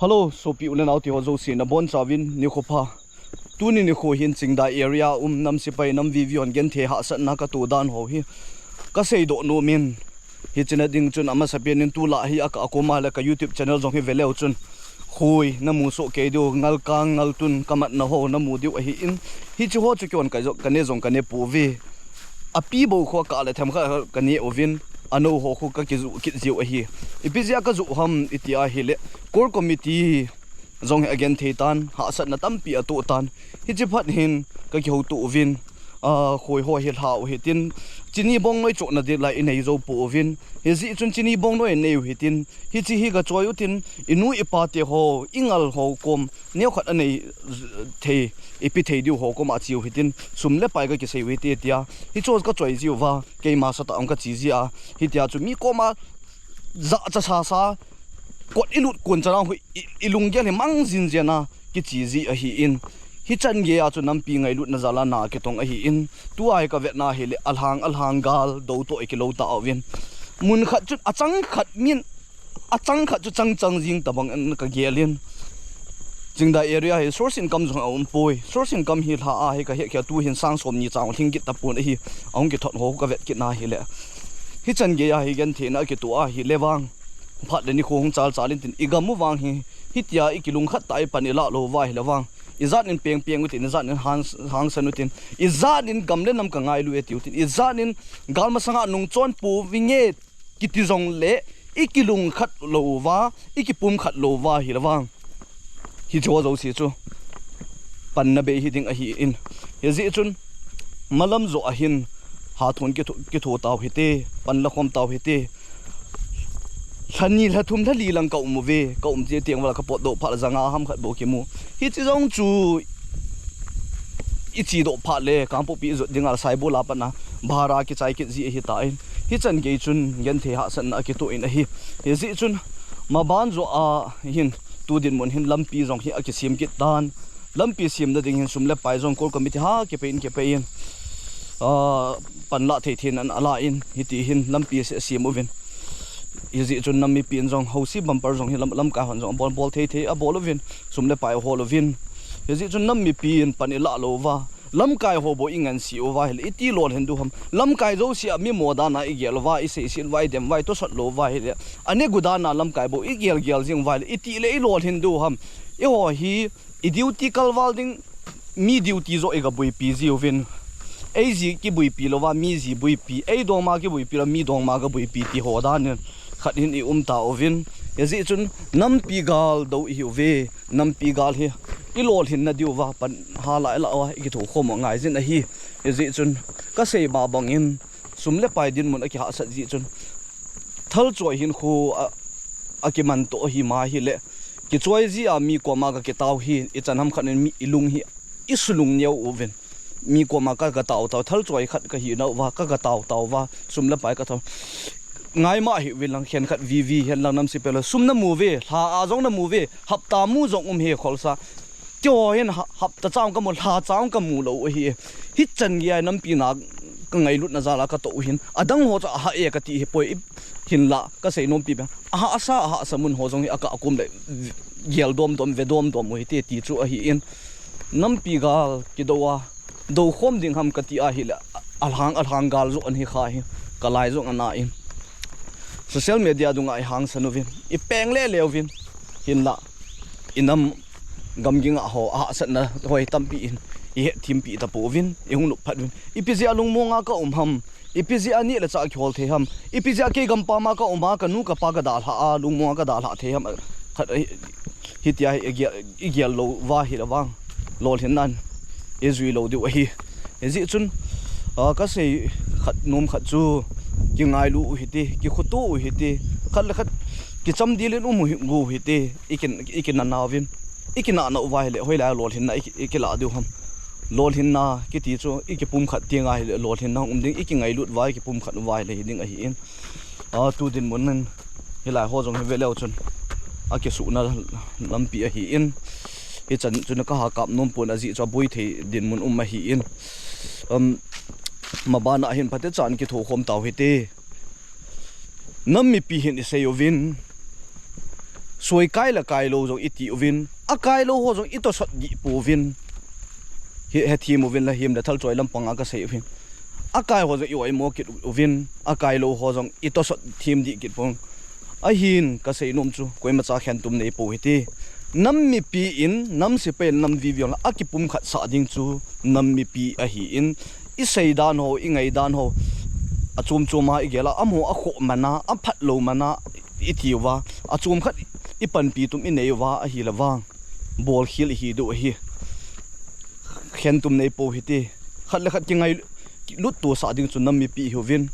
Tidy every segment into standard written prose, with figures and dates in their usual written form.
Hello, so pi ulen auti hozo sin na bon chawin ni khopa tuni ni kho hin chingda area nam sipai nam vivion gen the ha sa na ka tu dan ho hi ka sei do no min hi china ding chun ama sapian in tu la hi aka akoma la ka YouTube channel jong hi veleu chun khoi na mu so ke do ngal ka ngal tun kamat na ho na mu diu hi in hi chu ho chu kyon ka jo kane jong kane pu vi api bo kho ka la tham kha kane ovin ano ho khu ka ki jiu hi ipizia ka zu ham itia hi le core committee zong again theitan ha sat na tampi atu tan hi chi phat hin ka ki ho tu vin khoi ho hi hlau hi tin chini bong noi chu na de lai nei zo pu vin hi ji chun chini bong noi nei hi tin hi chi hi ga choyu tin inu ipa te ho ingal ho kom neu khat anei the ipi thei diu ho kom a chiu hi tin sum le pai ga ki sei wi te tia hi chos ka choi jiu wa ke ma sa ta ang ka chi ji a hi tia chu mi ko ma za cha sa kot ilut kun charang hu ilung gen he mang jin jena ki chi ji a hi in hi chan ge a chu nam pi ngai lut na zala na ke tong a hi in tu ai ka vet na he le alhang gal do to e ki lo ta awin mun khat chu achang khat min achang khat chu chang jing tabang an ka gelin jingda area he source income jong aum poi source income hi tha a he ka he kya tu hin sang som ni chang thing ki tapun hi aung ki thot ho ka vet ki na hi le hi chan ge ya hi gen the na ki tu a hi lewang phat le ni khong chal chalin tin igamu wang hi hitia ikilung khat tai panila lo wa hi lawang izat in peng utin izat in hang sanutin izat in gamle nam ka ngai lu eti utin izat in galma sanga nung chon pu winge kiti jong le ikilung khat lo wa ikipum khat lo wa hi lawang hi jo zo si chu pan na be hi ding a hi in he zi chun malam zo a hin ha thon ki tho taw hi te pan la khom taw hi te thani la thum thali lang ka ve ka je tiang wala ka pot do pha zanga ham khat bo ki mu hi chi jong chu i chi do pha le kam po pi zo dingal sai bo la pa na bhara ki chai ki ji hi ta in hi chan ge chun gen the ha san na ki to in a hi he ji chun ma ban zo a hin tu din mon hin lampi jong hi a ki sim ki dan lampi sim da ding hin sum le pai jong kor committee ha ke pe in pan la the thin an ala in hi ti hin lampi se sim ovin izi chun nami pin jong hosi bumper jong hilam lam ka hon jong bol the a bol ovin sumle pai hol ovin izi chun nami pin panila lova lam kai ho bo ingan si ova hel iti lol hendu ham lam kai zo si mi moda na igel wa ise sin wai dem wai to sot lo wa hel ane gudana lam kai bo igel jing wai iti le lol hendu ham e ho hi duty kalwalding mi duty zo ega bui pi zi ovin AZ ki bui pi lova mi zi bui pi a dong ma ki bui pi la mi dong ma ga bui pi ti ho dan khat hin i ta ovin yazi chun nam pi gal do hi ve nam pi gal hi i lol hin na diu wa pan ha la wa ki tho khom ngai jin a hi yazi chun ka sei ba bang in sumle pai din mun a ki ha sa ji chun thal choi hin khu a ki man to hi ma hi le ki choi ji a mi ko ma ga ki taw hi i chanam khan mi ilung hi isulung neu ovin mi ko ma ka taw thal choi khat ka hi na wa ka taw wa sumle pai ka thaw ngai ma hi wilang khen khat vv hen lang nam si pela sumna movie ha a jong na movie hapta mu jong he kholsa tyo hen hapta chang ka mo ha chang ka mu lo hi hi chan gi nam pi na ka ngai lut na zala ka to hin adang ho cha ha e ka ti poi hin la ka sei nom pi ba a asa samun ho jong aka akum le gel dom ve dom hi te ti chu a hi in nam pi gal ki dowa do khom ding ham ka ti a hi la alhang gal zo an hi kha hi kalai zo ana in social media dunga ai hang sanovin I peng le lewin hin la inam gamging a ho a satna hoi tampi in I thim pi ta povin I hung lu phatwin ipiji alung monga ka ham ipiji ani la cha khol the ham ipiji ke gampa ma ka uma ka nu ka pa ka dal ha lung monga ka dal ha the ham khat hitia igial lo wa hi lawang lol hin nan ezui lo du hi ezi chun ka sei khat nom khat chu ki ngai lu hiti ki khutu hiti khat ki cham dilin gu hiti ikin na nawin ikina na wa hele hoila lol hin na ikila du ham lol hin na ki ti chu ikipum khat tinga hele lol hin na ding iki ngai lut wa ki pum khat wa hele ding a hi in tu din mun nan hilai ho jong he veleu chun a ki su na lampi a hi in hi chan chun ka ha kap nom pun a ji cha boi the din mun ma hi in mabana hin phate chan ki tho khom taw hite nam mi pi hin iseyovin soi kai la kai lo zo iti ovin a kai lo ho zo ito sot gi povin he thi movin la him da thal choi lam panga ka sei ovin a kai ho zo i oi mo kit ovin a kai lo ho zo ito sot thim di kit pong a hin ka sei nom chu koi ma cha khen tum nei po hiti nam mi pi in nam se pe nam vi viol akipum khat sa ding chu nam mi pi a hi in i sei dan ho i ngai dan ho achum chuma i gela amo a kho mana a phat lo mana i thiwa achum khat i pan pi tum i nei wa a hi lawa bol khil hi do hi khen tum nei po hiti khat le khat ki ngai lut tu sa ding chu nam mi pi hovin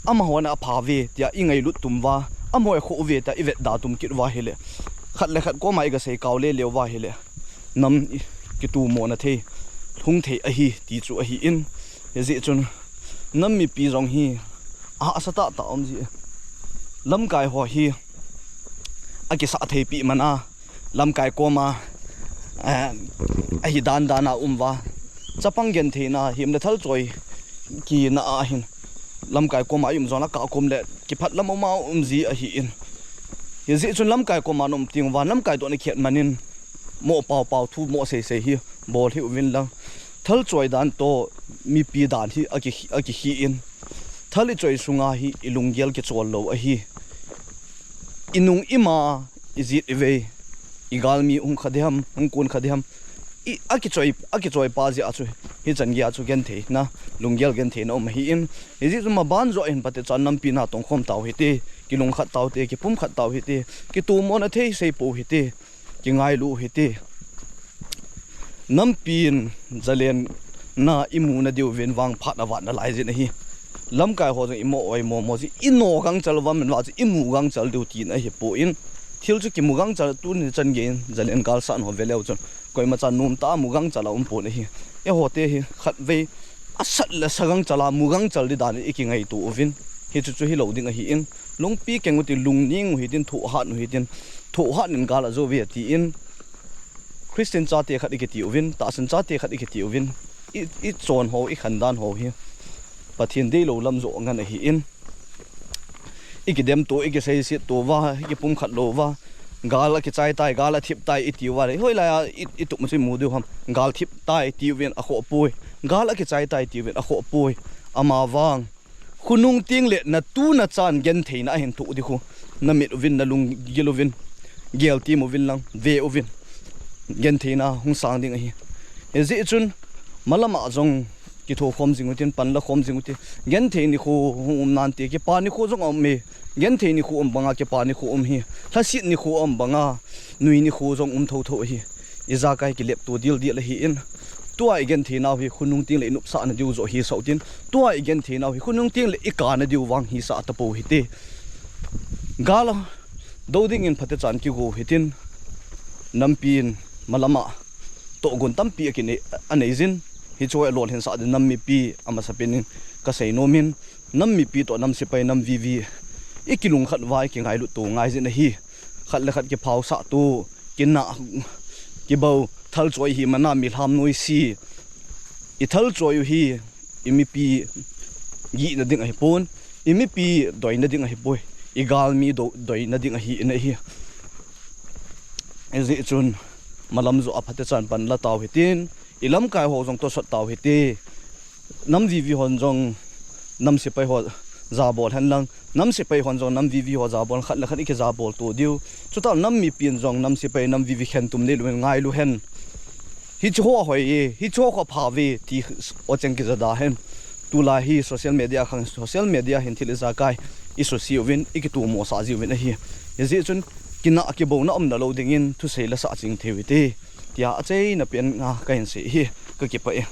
ama hona a pha ve tia i ngai lut tum wa amo e kho ve ta i vet da tum kit wa hele khat le khat ko mai ga sei kaw le lewa hele nam ki tu mo na the hung the a hi ti chu a hi in ye chun nam mi pi rong hi a sata ta om ji lam kai ho hi a ki sa the pi mana lam kai ko ma a hi dan dana umwa chapang gen the na him le thal choi ki na a hin lam kai ko ma yum zona ka kum le ki phat lam ma ji a hi in ye chun lam kai ko ma nom ting wa lam kai to ni khet manin mo pau thu mo se hi bol hi win lang thal choi dan to mi pi dan hi aki hi in thali choi sunga hi ilunggel ke chol lo a hi inung ima izit eve igal mi khadham kun khadham i aki choi pa ji achu hi changi achu gen the na lunggel gen the no ma hi in izit ma ban zo in pate chan nam pi na tong khom taw hi te ki lung khat taw te ki pum khat taw hi te ki tu mo na the sei po hi te ki ngai lu hi te nam pin zalen na imu na diu ven wang phat na wat na lai jin hi lam kai ho jong imo oi mo ji ino gang chal wa men wa ji imu gang chal du ti na hi po in thil chu ki mu gang chal tu ni chan gen zalen kal san ho veleu chon koi ma chan num ta mu gang chala po na hi e ho te hi khat ve asat la sagang chala mu gang chal di dan iki ngai tu ovin hi chu hi lo ding a hi in lung pi keng uti lung ning hi tin thu hat nu hi tin thu hat nin gala zo ve ti in Christian cha te khat iketi ovin ta san cha te khat iketi ovin i chon ho i khandan ho hi pathian dei lo lam zo ngan hi in ikidem to ike sei sit to wa ki pum khat lo wa gala ki chai tai gala thip tai iti wa re hoi la i tu msi mu du ham gal thip tai ti wen a kho poi gala ki chai tai ti wen a kho poi ama wang khunung ting le na tu na chan gen theina hen thu di khu na mit ovin na lung gelovin gel ti mo vin lang ve ovin gen theina hung sang ding hi ezi chun malama jong ki tho khom jingutin pan la khom jinguti gen theini khu nan te ki pa ni khu jong om me gen theini khu om banga ke pa ni khu om hi thasit ni khu om banga nui ni khu jong tho hi iza kai ki lep to dil la hi in tua igen theina hi khunung ting le nup sa na diu zo hi sautin tua igen theina hi khunung ting le ika na diu wang hi sa ta po hi te gala doding in phate chan ki go hitin nampin malama to gon tampi akine anezin hi choi lon hen sa de nammi pi ama sapin ka sei nomin nammi pi to nam sipai nam vivi ikilung khat vai ki ngai lu tu ngai jin hi khat le khat ki phau sa tu kinna ki bau thal choi hi mana mi ham noi si I thal choi hi imi pi gi na ding hi pon imi pi doi na ding hi boy igal mi doi na ding hi na hi ezi chun malam zo aphate chan pan la taw hitin ilam kai ho jong to sot taw hiti nam vi hon jong nam se pai ho za bol han lang nam se pai hon jong nam vi ho za bol khat la khat ke za bol to diu chuta nam mi pin jong nam se pai nam vi khen tum ne lu ngai lu hen hi cho hoi hi cho kho pha vi ti o cheng ki za da hen tu la hi social media hen thil za kai I so si win ikitu mo sa ji win hi ye chun kina ki bo na om na lo ding in thu sei la sa ching thewite tia achei na pen nga kain se hi ka ki pa e